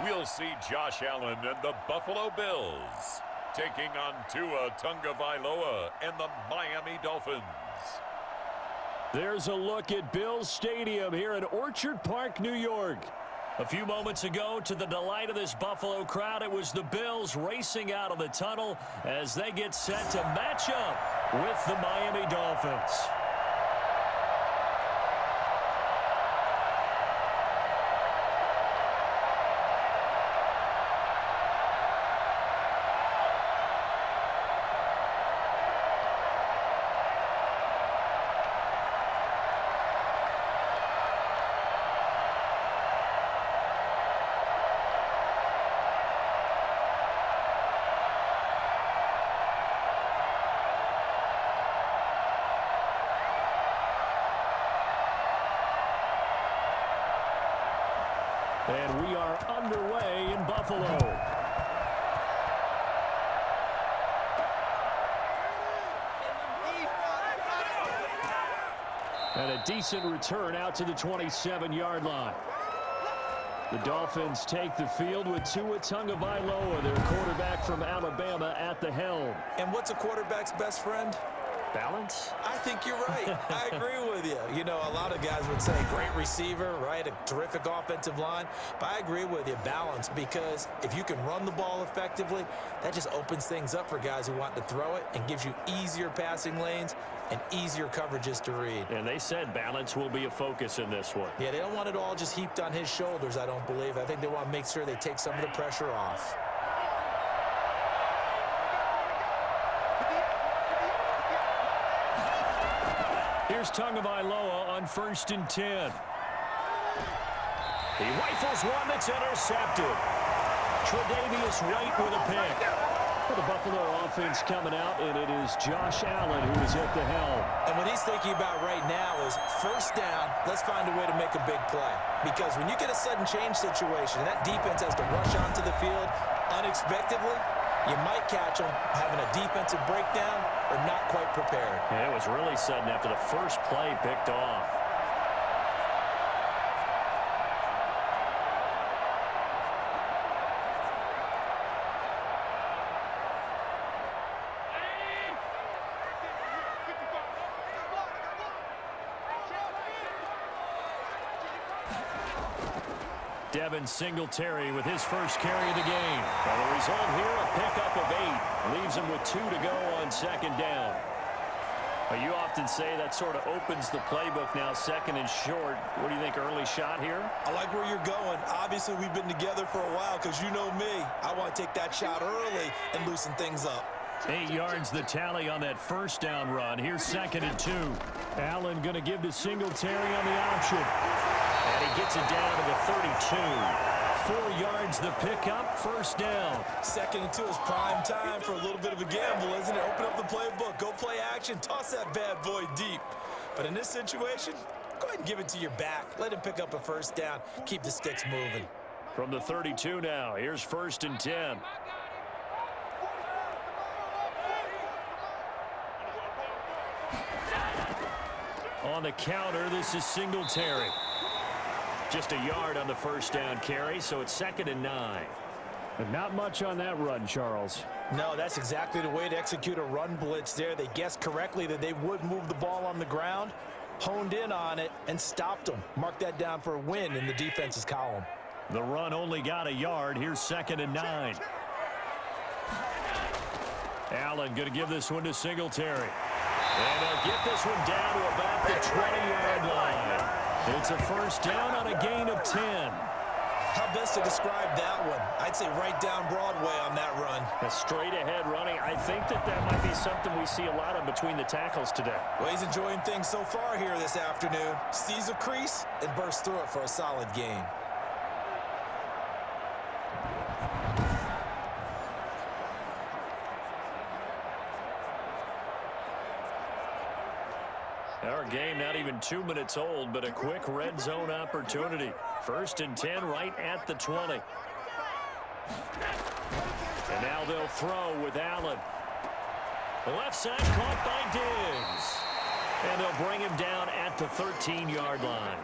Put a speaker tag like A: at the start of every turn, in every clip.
A: we'll see Josh Allen and the Buffalo Bills taking on Tua Tagovailoa and the Miami Dolphins.
B: There's a look at Bills Stadium here in Orchard Park, New York. A few moments ago, to the delight of this Buffalo crowd, it was the Bills racing out of the tunnel as they get set to match up with the Miami Dolphins. And we are underway in Buffalo. And a decent return out to the 27-yard line. The Dolphins take the field with Tua Tagovailoa, their quarterback from Alabama, at the helm.
C: And what's a quarterback's best friend?
B: Balance?
C: I think you're right. I agree with you. You know, a lot of guys would say great receiver, right? A terrific offensive line. But I agree with you, balance, because if you can run the ball effectively, that just opens things up for guys who want to throw it and gives you easier passing lanes and easier coverages to read.
B: And they said balance will be a focus in this one.
C: Yeah, they don't want it all just heaped on his shoulders, I don't believe. I think they want to make sure they take some of the pressure off.
B: Here's Tagovailoa on 1st and 10. He rifles one that's intercepted. Tre'Davious White with a pick. For the Buffalo offense coming out, and it is Josh Allen who is at the helm.
C: And what he's thinking about right now is first down, let's find a way to make a big play. Because when you get a sudden change situation, and that defense has to rush onto the field unexpectedly, you might catch them having a defensive breakdown or not quite prepared.
B: And it was really sudden after the first play picked off. Devin Singletary with his first carry of the game. And the result here, a pickup of 8. Leaves him with 2 to go on 2nd down. Well, you often say that sort of opens the playbook now, 2nd and short. What do you think, early shot here?
D: I like where you're going. Obviously, we've been together for a while because you know me. I want to take that shot early and loosen things up.
B: 8 yards the tally on that first down run. Here's 2nd and 2. Allen going to give to Singletary on the option. And he gets it down to the 32. 4 yards the pickup, first down.
D: 2nd and 2 is prime time for a little bit of a gamble, isn't it? Open up the playbook, go play action, toss that bad boy deep. But in this situation, go ahead and give it to your back. Let him pick up a first down, keep the sticks moving.
B: From the 32 now, here's 1st and 10. On the counter, this is Singletary. Just a yard on the first down carry, so it's 2nd and 9. And not much on that run, Charles.
C: No, that's exactly the way to execute a run blitz there. They guessed correctly that they would move the ball on the ground, honed in on it, and stopped them. Mark that down for a win in the defense's column.
B: The run only got a yard. Here's 2nd and 9. Allen going to give this one to Singletary. And they'll get this one down to about the 20-yard line. It's a first down on a gain of 10.
D: How best to describe that one? I'd say right down Broadway on that run.
B: A straight-ahead running. I think that might be something we see a lot of between the tackles today.
D: Well, he's enjoying things so far here this afternoon. Sees a crease and bursts through it for a solid gain.
B: Our game not even 2 minutes old, but a quick red zone opportunity. 1st and 10 right at the 20. And now they'll throw with Allen. The left side caught by Diggs. And they'll bring him down at the 13-yard line.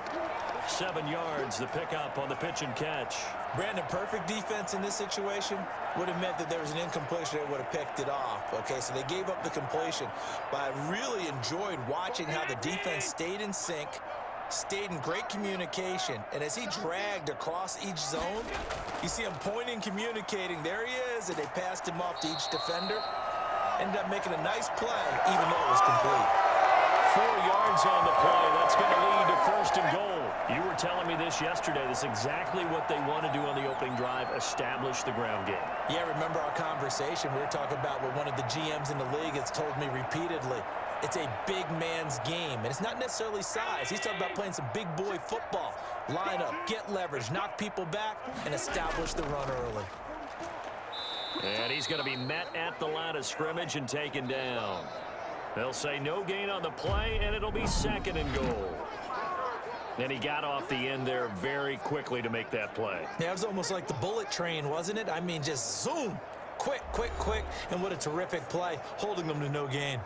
B: 7 yards, the pickup on the pitch and catch.
C: Brandon, perfect defense in this situation would have meant that there was an incompletion. They would have picked it off. Okay, so they gave up the completion. But I really enjoyed watching how the defense stayed in sync, stayed in great communication. And as he dragged across each zone, you see him pointing, communicating. There he is, and they passed him off to each defender. Ended up making a nice play, even though it was complete.
B: 4 yards on the play. That's going to lead to 1st and goal. You were telling me this yesterday. This is exactly what they want to do on the opening drive, establish the ground game.
C: Yeah, remember our conversation. We were talking about what one of the GMs in the league has told me repeatedly. It's a big man's game, and it's not necessarily size. He's talking about playing some big boy football. Line up, get leverage, knock people back, and establish the run early.
B: And he's going to be met at the line of scrimmage and taken down. They'll say no gain on the play, and it'll be 2nd and goal. And he got off the end there very quickly to make that play.
C: Yeah, it was almost like the bullet train, wasn't it? I mean, just zoom. Quick, quick, quick. And what a terrific play, holding them to no gain.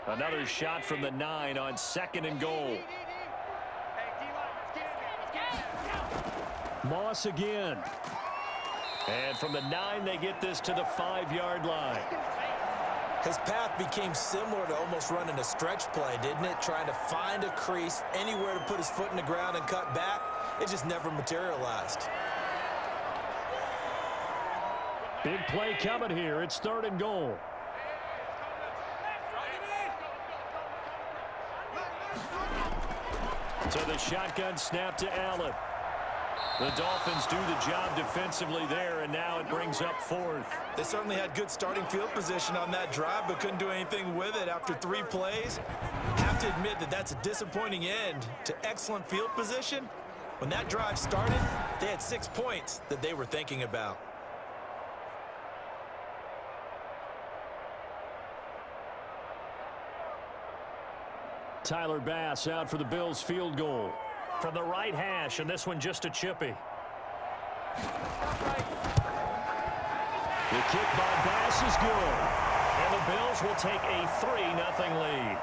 B: Another shot from the 9 on 2nd and goal. Moss again. And from the 9, they get this to the 5-yard line.
C: His path became similar to almost running a stretch play, didn't it? Trying to find a crease, anywhere to put his foot in the ground and cut back. It just never materialized.
B: Big play coming here. It's 3rd and goal. So the shotgun snap to Allen. The Dolphins do the job defensively there, and now it brings up 4th.
C: They certainly had good starting field position on that drive, but couldn't do anything with it after 3 plays. Have to admit that that's a disappointing end to excellent field position. When that drive started, they had 6 points that they were thinking about.
B: Tyler Bass out for the Bills field goal. From the right hash, and this one just a chippy. The kick by Bass is good. And the Bills will take a 3-0 lead.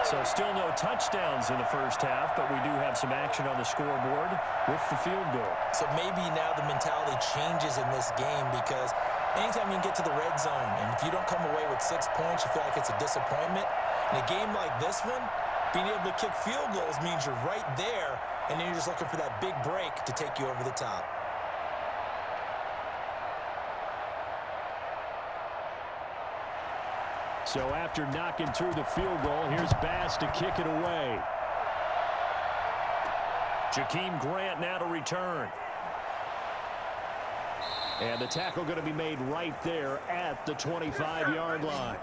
B: So still no touchdowns in the first half, but we do have some action on the scoreboard with the field goal.
C: So maybe now the mentality changes in this game, because anytime you can get to the red zone, and if you don't come away with 6 points, you feel like it's a disappointment. In a game like this one, being able to kick field goals means you're right there, and then you're just looking for that big break to take you over the top.
B: So after knocking through the field goal, here's Bass to kick it away. Jakeem Grant now to return. And the tackle going to be made right there at the 25-yard line.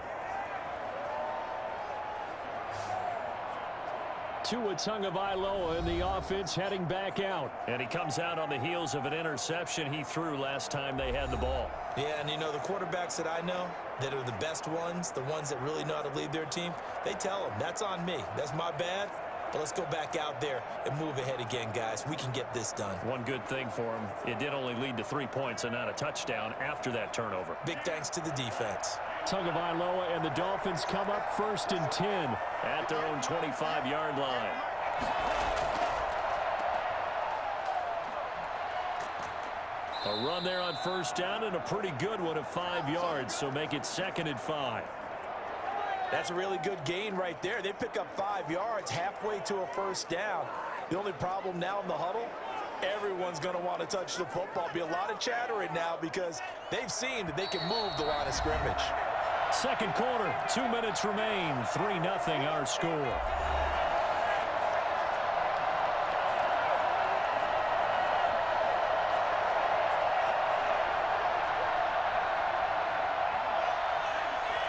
B: Tua Tagovailoa in the offense heading back out. And he comes out on the heels of an interception he threw last time they had the ball.
C: Yeah, and you know, the quarterbacks that I know that are the best ones, the ones that really know how to lead their team, they tell them, that's on me. That's my bad. But let's go back out there and move ahead again, guys. We can get this done.
B: One good thing for him, it did only lead to 3 points and not a touchdown after that turnover.
C: Big thanks to the defense.
B: Tagovailoa and the Dolphins come up 1st and 10 at their own 25-yard line. A run there on 1st down, and a pretty good one of 5 yards, so make it 2nd and 5.
C: That's a really good gain right there. They pick up 5 yards halfway to a 1st down. The only problem now in the huddle, everyone's going to want to touch the football. Be a lot of chattering now because they've seen that they can move the line of scrimmage.
B: Second quarter, 2 minutes remain. 3-0 our score.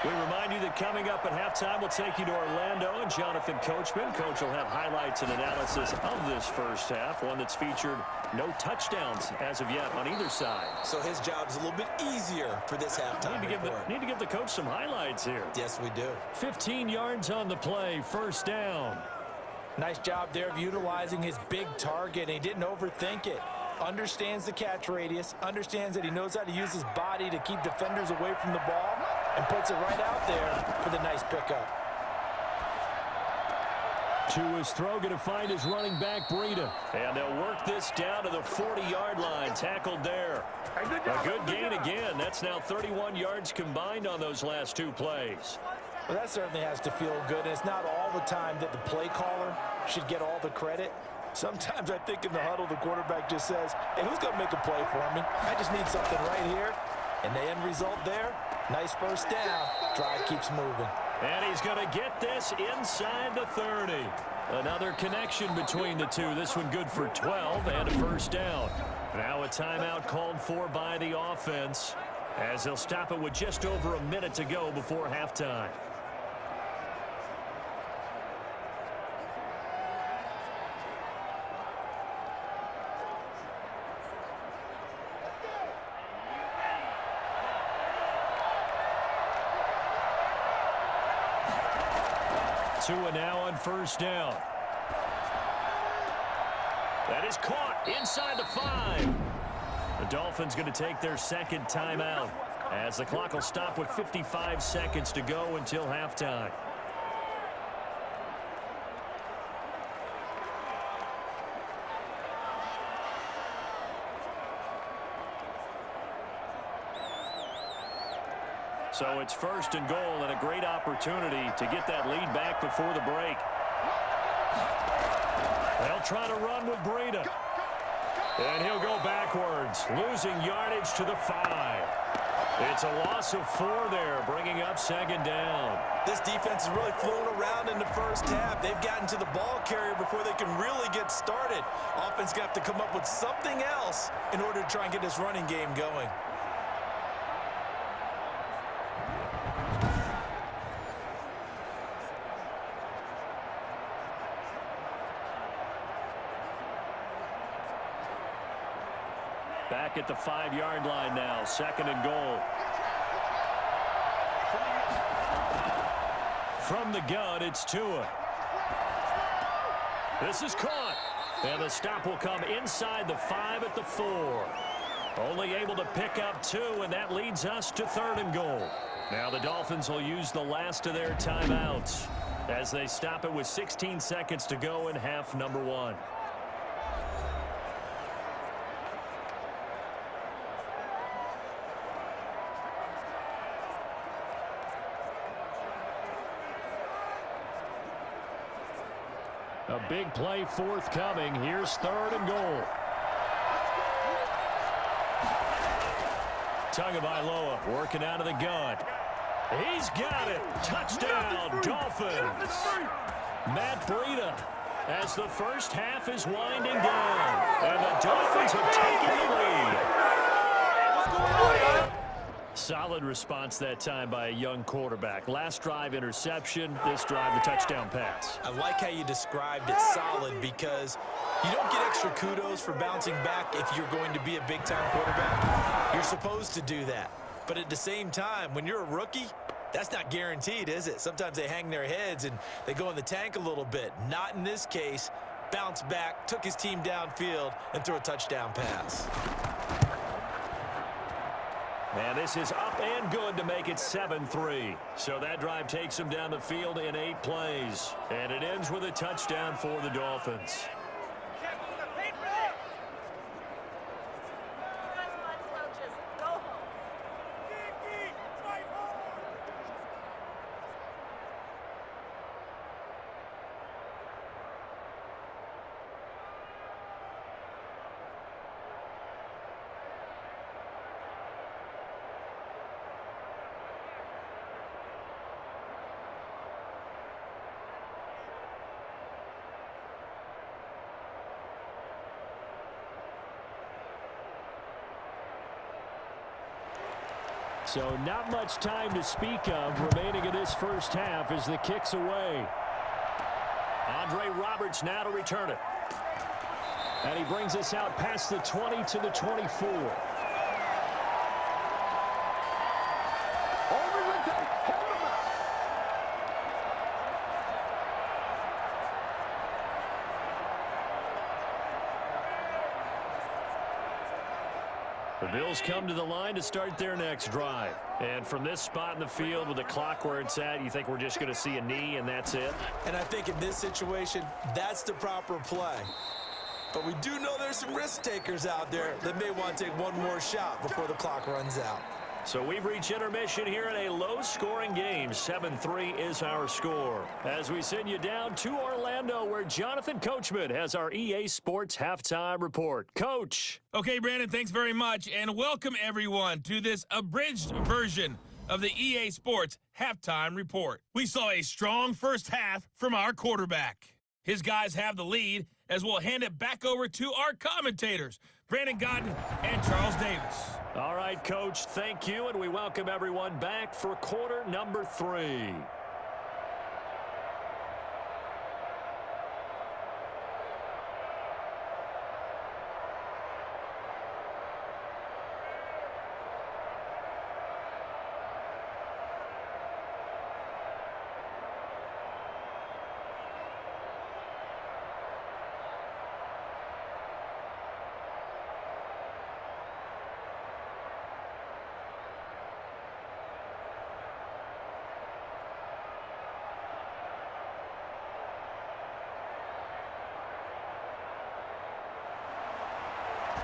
B: We remind you that coming up at halftime, we'll take you to Orlando and Jonathan Coachman. Coach will have highlights and analysis of this first half, one that's featured no touchdowns as of yet on either side.
C: So his job's a little bit easier for this halftime report.
B: Need to give the coach some highlights here.
C: Yes, we do.
B: 15 yards on the play, 1st down.
C: Nice job there of utilizing his big target. He didn't overthink it. Understands the catch radius, understands that he knows how to use his body to keep defenders away from the ball, and puts it right out there for the nice pickup.
B: To his throw, going to find his running back, Breida. And they'll work this down to the 40-yard line, tackled there. A good gain again. That's now 31 yards combined on those last two plays.
C: Well, that certainly has to feel good. And it's not all the time that the play caller should get all the credit. Sometimes I think in the huddle, the quarterback just says, hey, who's going to make a play for me? I just need something right here. And the end result there, nice first down. Drive keeps moving.
B: And he's going to get this inside the 30. Another connection between the two. This one good for 12 and a first down. Now a timeout called for by the offense, as they'll stop it with just over a minute to go before halftime. Tua now on first down. That is caught inside the 5. The Dolphins going to take their second timeout as the clock will stop with 55 seconds to go until halftime. So it's first and goal, and a great opportunity to get that lead back before the break. They'll try to run with Breida. And he'll go backwards, losing yardage to the 5. It's a loss of 4 there, bringing up second down.
C: This defense is really flown around in the first half. They've gotten to the ball carrier before they can really get started. Offense going to have to come up with something else in order to try and get this running game going.
B: Back at the 5-yard line now, second and goal. From the gun, it's Tua. This is caught. And the stop will come inside the 5 at the 4. Only able to pick up 2, and that leads us to third and goal. Now the Dolphins will use the last of their timeouts as they stop it with 16 seconds to go in half number 1. A big play forthcoming. Here's third and goal. Tagovailoa working out of the gun. He's got it. Touchdown, Dolphins. Matt Breida as the first half is winding down. And the Dolphins have taken the lead. Solid response that time by a young quarterback. Last drive interception, this drive the touchdown pass.
C: I like how you described it solid because you don't get extra kudos for bouncing back if you're going to be a big-time quarterback. You're supposed to do that. But at the same time, when you're a rookie, that's not guaranteed, is it? Sometimes they hang their heads and they go in the tank a little bit. Not in this case. Bounced back, took his team downfield, and threw a touchdown pass.
B: And this is up and good to make it 7-3. So that drive takes them down the field in 8 plays. And it ends with a touchdown for the Dolphins. So not much time to speak of remaining in this first half as the kick's away. Andre Roberts now to return it. And he brings us out past the 20 to the 24. The Bills come to the line to start their next drive. And from this spot in the field with the clock where it's at, you think we're just going to see a knee and that's it?
C: And I think in this situation, that's the proper play. But we do know there's some risk takers out there that may want to take one more shot before the clock runs out.
B: So we've reached intermission here in a low-scoring game. 7-3 is our score. As we send you down to Orlando, where Jonathan Coachman has our EA Sports Halftime Report. Coach.
E: Okay, Brandon, thanks very much, and welcome everyone to this abridged version of the EA Sports Halftime Report. We saw a strong first half from our quarterback. His guys have the lead, as we'll hand it back over to our commentators, Brandon Godden and Charles Davis.
B: All right, Coach, thank you, and we welcome everyone back for quarter number 3.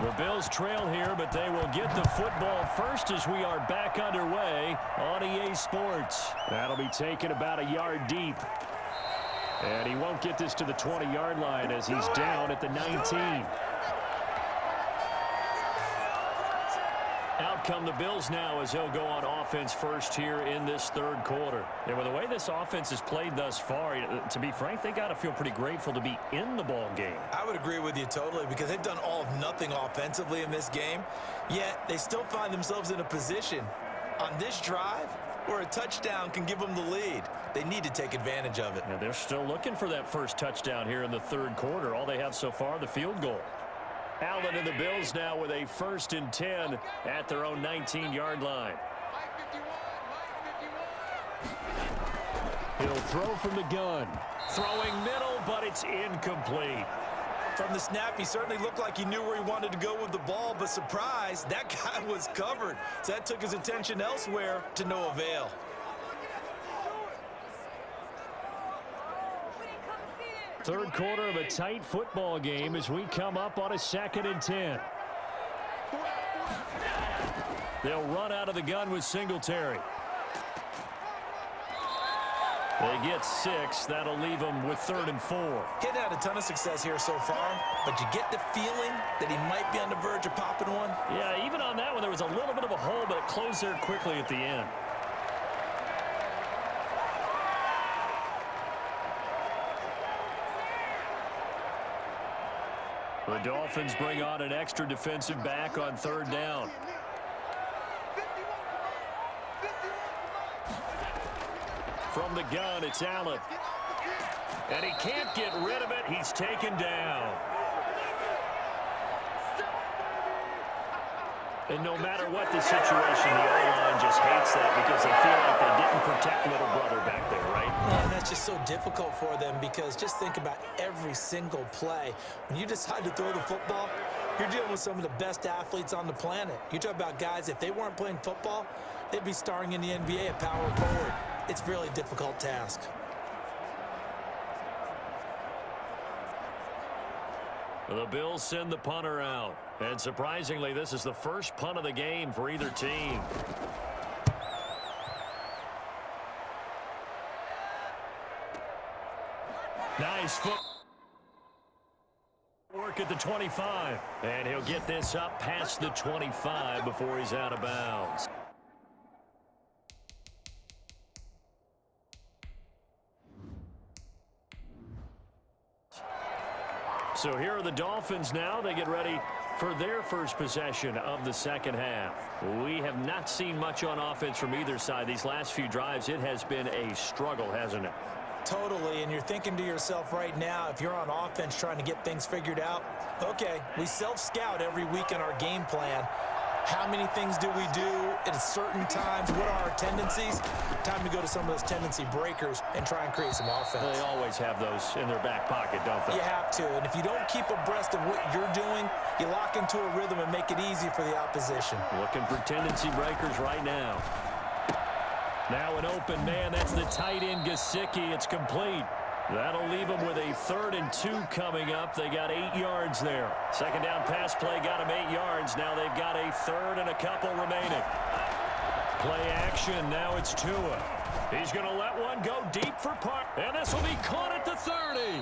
B: The Bills trail here, but they will get the football first as we are back underway on EA Sports. That'll be taken about a yard deep. And he won't get this to the 20-yard line as he's down at the 19. Out come the Bills now as they'll go on offense first here in this third quarter. And with the way this offense has played thus far, to be frank, they got to feel pretty grateful to be in the ball game.
C: I would agree with you totally because they've done all of nothing offensively in this game, yet they still find themselves in a position on this drive where a touchdown can give them the lead. They need to take advantage of it.
B: And they're still looking for that first touchdown here in the third quarter. All they have so far, the field goal. Allen and the Bills now with a 1st and 10 at their own 19-yard line. He'll throw from the gun. Throwing middle, but it's incomplete.
C: From the snap, he certainly looked like he knew where he wanted to go with the ball, but surprise, that guy was covered. So that took his attention elsewhere to no avail.
B: Third quarter of a tight football game as we come up on a 2nd and 10. They'll run out of the gun with Singletary. They get 6. That'll leave them with 3rd and 4.
C: He'd had a ton of success here so far, but you get the feeling that he might be on the verge of popping one.
B: Yeah, even on that one, there was a little bit of a hole, but it closed there quickly at the end. The Dolphins bring on an extra defensive back on 3rd down. From the gun, it's Allen. And he can't get rid of it. He's taken down. And no matter what the situation, the O-line just hates that because they feel like they didn't protect little brother back there, right?
C: And that's just so difficult for them because just think about every single play. When you decide to throw the football, you're dealing with some of the best athletes on the planet. You talk about guys, if they weren't playing football, they'd be starring in the NBA at power forward. It's a really difficult task.
B: The Bills send the punter out. And surprisingly, this is the first punt of the game for either team. Nice foot work at the 25. And he'll get this up past the 25 before he's out of bounds. So here are the Dolphins now. They get ready for their first possession of the second half. We have not seen much on offense from either side. These last few drives, it has been a struggle, hasn't it?
C: Totally, and you're thinking to yourself right now, if you're on offense trying to get things figured out, okay, we self-scout every week in our game plan. How many things do we do at certain times? What are our tendencies? Time to go to some of those tendency breakers and try and create some offense.
B: They always have those in their back pocket, don't they?
C: You have to. And if you don't keep abreast of what you're doing, you lock into a rhythm and make it easy for the opposition.
B: Looking for tendency breakers right now. Now an open man. That's the tight end, Gesicki. It's complete. That'll leave them with a 3rd and 2 coming up. They got 8 yards there. Second down pass play got them 8 yards. Now they've got a 3rd and a couple remaining. Play action. Now it's Tua. He's going to let one go deep for Park. And this will be caught at the 30.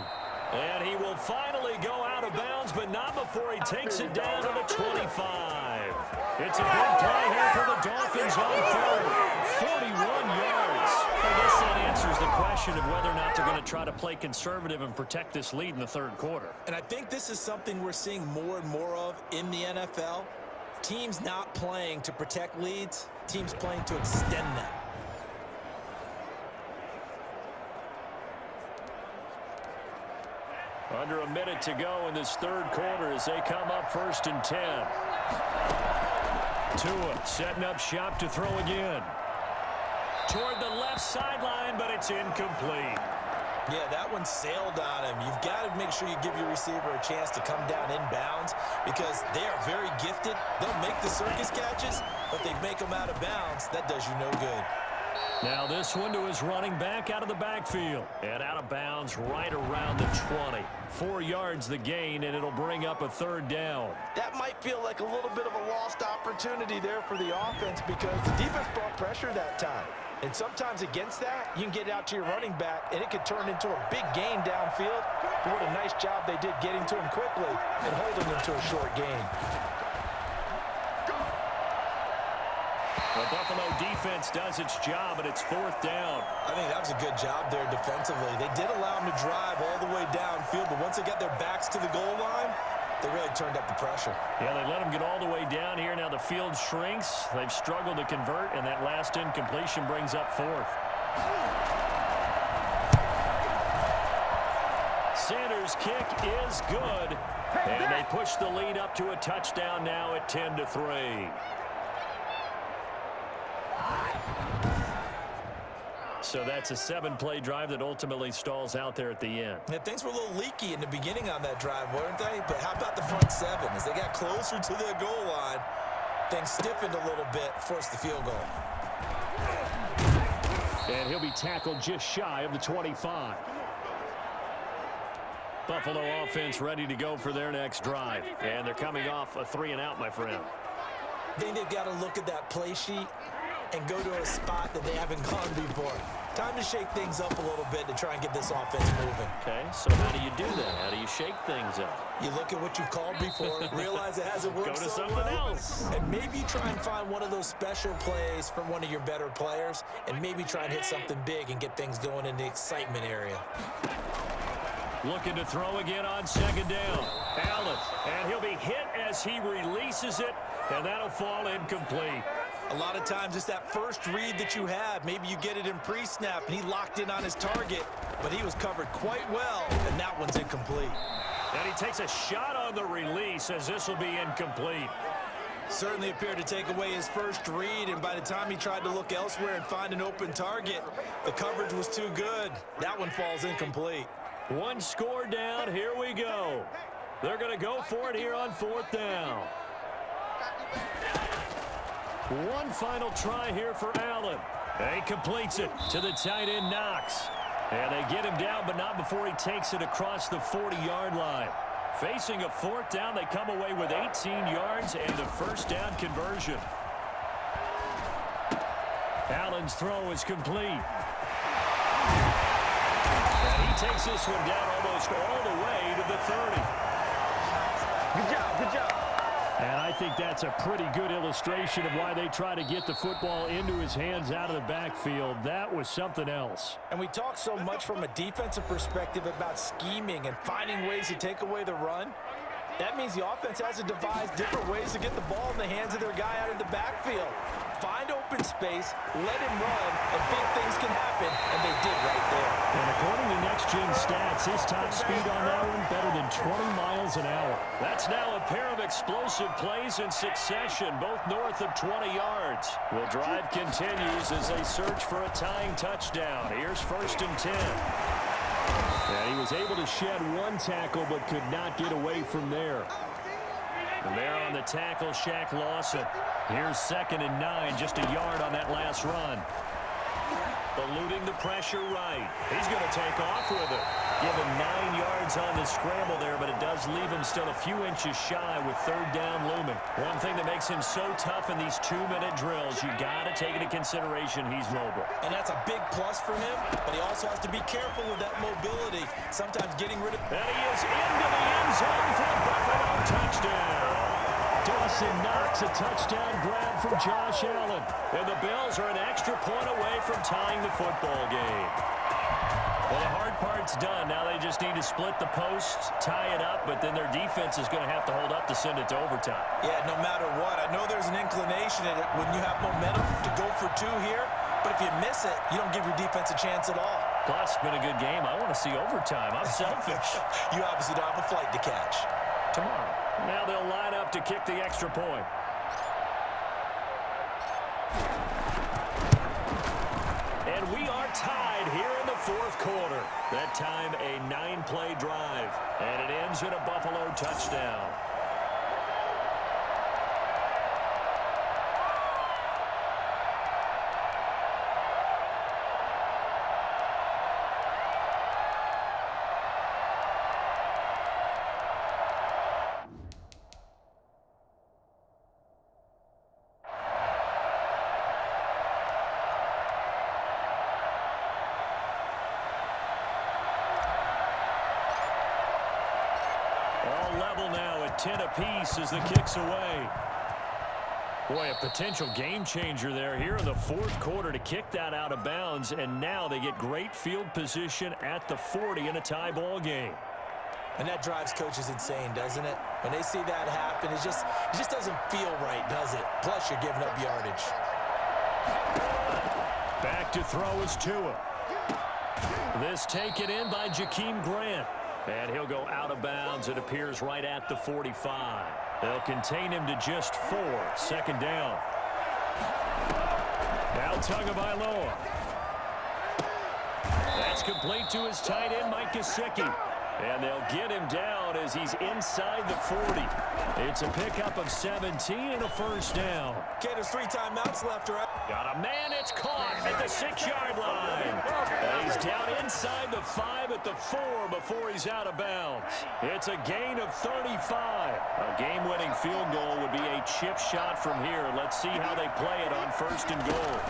B: And he will finally go out of bounds, but not before he takes it down to the 25. It's a big play here for the Dolphins on 3rd. 41 yards. I guess that answers the question of whether or not they're going to try to play conservative and protect this lead in the 3rd quarter.
C: And I think this is something we're seeing more and more of in the NFL. Teams not playing to protect leads, teams playing to extend them.
B: Under a minute to go in this 3rd quarter as they come up 1st and 10. Tua setting up shop to throw again. Toward the left sideline, but it's incomplete.
C: Yeah, that one sailed on him. You've got to make sure you give your receiver a chance to come down inbounds because they are very gifted. They'll make the circus catches, but they make them out of bounds. That does you no good.
B: Now this one to his running back out of the backfield. And out of bounds right around the 20. 4 yards the gain, and it'll bring up a 3rd down.
C: That might feel like a little bit of a lost opportunity there for the offense because the defense brought pressure that time. And sometimes against that, you can get out to your running back, and it could turn into a big gain downfield. But what a nice job they did getting to him quickly and holding him to a short gain.
B: The Buffalo defense does its job, and it's 4th down.
C: I think that was a good job there defensively. They did allow them to drive all the way downfield, but once they got their backs to the goal line, they really turned up the pressure.
B: Yeah, they let them get all the way down here. Now the field shrinks. They've struggled to convert, and that last incompletion brings up 4th. Sanders' kick is good, and they push the lead up to a touchdown now at 10-3. So that's a 7-play drive that ultimately stalls out there at the end.
C: Yeah, things were a little leaky in the beginning on that drive, weren't they? But how about the front 7? As they got closer to the goal line, things stiffened a little bit, forced the field goal.
B: And he'll be tackled just shy of the 25. Buffalo offense ready to go for their next drive. And they're coming off a 3-and-out, my friend.
C: I think they've got to look at that play sheet and go to a spot that they haven't gone before. Time to shake things up a little bit to try and get this offense moving.
B: Okay, so how do you do that? How do you shake things up?
C: You look at what you called before, realize it hasn't worked
B: Go to
C: so
B: something
C: well,
B: else.
C: and maybe try and find one of those special plays from one of your better players, and maybe try and hit something big and get things going in the excitement area.
B: Looking to throw again on 2nd down. Allen, and he'll be hit as he releases it, and that'll fall incomplete.
C: A lot of times it's that first read that you have. Maybe you get it in pre-snap, and he locked in on his target, but he was covered quite well, and that one's incomplete.
B: And he takes a shot on the release as this will be incomplete.
C: Certainly appeared to take away his first read, and by the time he tried to look elsewhere and find an open target, the coverage was too good. That one falls incomplete.
B: One score down. Here we go. They're going to go for it here on 4th down. One final try here for Allen. And he completes it to the tight end, Knox. And they get him down, but not before he takes it across the 40-yard line. Facing a 4th down, they come away with 18 yards and a 1st down conversion. Allen's throw is complete. And he takes this one down almost all the way to the 30.
F: Good job, good job.
B: And I think that's a pretty good illustration of why they try to get the football into his hands out of the backfield. That was something else.
C: And we talk so much from a defensive perspective about scheming and finding ways to take away the run. That means the offense has to devise different ways to get the ball in the hands of their guy out of the backfield. Find open space, let him run, and big things can happen, and they did right there.
B: And according to Next Gen Stats, his top speed on that one better than 20 miles an hour. That's now a pair of explosive plays in succession, both north of 20 yards. The drive continues as they search for a tying touchdown. Here's 1st and 10. And he was able to shed one tackle but could not get away from there. And there on the tackle, Shaq Lawson. Here's 2nd and 9, just a yard on that last run. Eluding the pressure right. He's going to take off with it. Give him 9 yards on the scramble there, but it does leave him still a few inches shy with 3rd down looming. One thing that makes him so tough in these 2-minute drills, you got to take into consideration he's mobile.
C: And that's a big plus for him, but he also has to be careful with that mobility. Sometimes getting rid of...
B: And he is into the end zone for a Buffalo touchdown. Dawson Knox, a touchdown grab from Josh Allen. And the Bills are an extra point away from tying the football game. Well, the hard part's done. Now they just need to split the posts, tie it up, but then their defense is going to have to hold up to send it to overtime.
C: Yeah, no matter what. I know there's an inclination in it when you have momentum to go for 2 here, but if you miss it, you don't give your defense a chance at all.
B: Plus, it's been a good game. I want to see overtime. I'm selfish.
C: You obviously don't have a flight to catch.
B: Tomorrow. Now they'll line up to kick the extra point. And we are tied here in the 4th quarter. That time a 9-play drive. And it ends in a Buffalo touchdown. Level now at 10 apiece as the kick's away. Boy, a potential game changer there here in the 4th quarter to kick that out of bounds, and now they get great field position at the 40 in a tie ball game.
C: And that drives coaches insane, doesn't it? When they see that happen, it just doesn't feel right, does it? Plus, you're giving up yardage.
B: Back to throw is Tua. This taken in by Jakeem Grant. And he'll go out of bounds. It appears right at the 45. They'll contain him to just 4. 2nd down. Now Tagovailoa. That's complete to his tight end, Mike Gesicki. And they'll get him down as he's inside the 40. It's a pickup of 17 and a 1st down.
C: Okay, there's 3 timeouts left, right?
B: Got a man, it's caught at the 6-yard line. And he's down inside the 5 at the 4 before he's out of bounds. It's a gain of 35. A game-winning field goal would be a chip shot from here. Let's see how they play it on 1st and goal.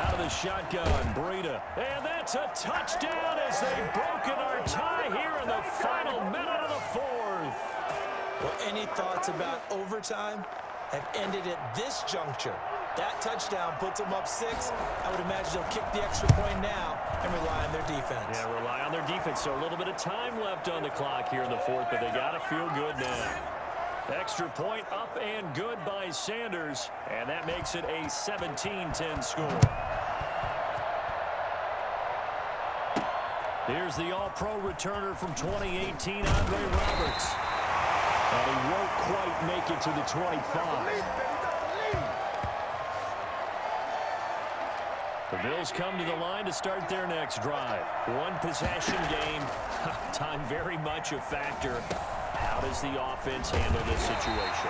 B: Out of the shotgun, Breida. And that's a touchdown as they've broken our tie here in the final minute of the 4th.
C: Well, any thoughts about overtime have ended at this juncture? That touchdown puts them up 6. I would imagine they'll kick the extra point now and rely on their defense.
B: Yeah, rely on their defense. So a little bit of time left on the clock here in the 4th, but they got to feel good now. Extra point up and good by Sanders, and that makes it a 17-10 score. Here's the All-Pro returner from 2018, Andre Roberts. And he won't quite make it to the 25. The Bills come to the line to start their next drive. 1 possession game. Time very much a factor. How does the offense handle this situation?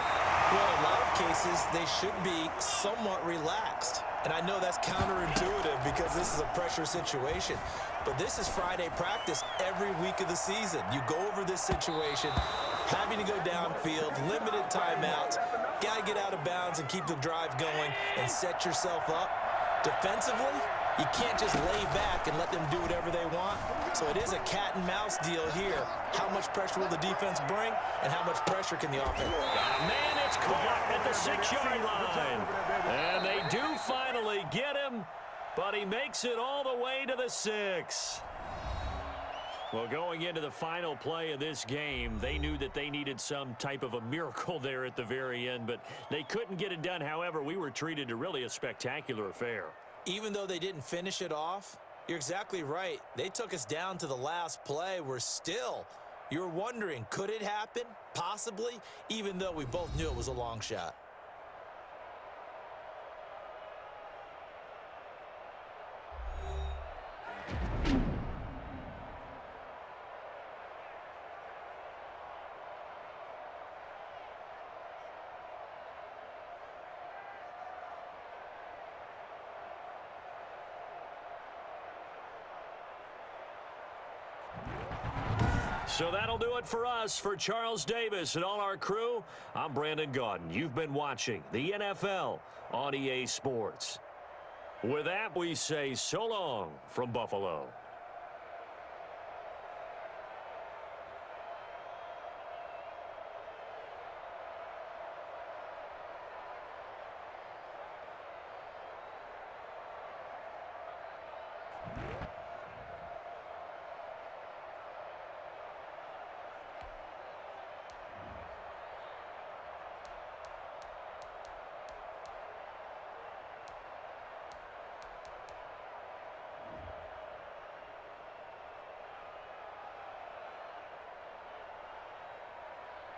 C: Well, in a lot of cases, they should be somewhat relaxed. And I know that's counterintuitive because this is a pressure situation. But this is Friday practice every week of the season. You go over this situation, having to go downfield, limited timeouts, got to get out of bounds and keep the drive going and set yourself up. Defensively, you can't just lay back and let them do whatever they want. So it is a cat and mouse deal here. How much pressure will the defense bring, and how much pressure can the offense?
B: Man, it's caught at the 6-yard line. And they do finally get him, but he makes it all the way to the 6. Well, going into the final play of this game, they knew that they needed some type of a miracle there at the very end, but they couldn't get it done. However, we were treated to really a spectacular affair.
C: Even though they didn't finish it off, you're exactly right. They took us down to the last play. You're wondering, could it happen? Possibly, even though we both knew it was a long shot.
B: So that'll do it for us. For Charles Davis and all our crew, I'm Brandon Gaudin. You've been watching the NFL on EA Sports. With that, we say so long from Buffalo.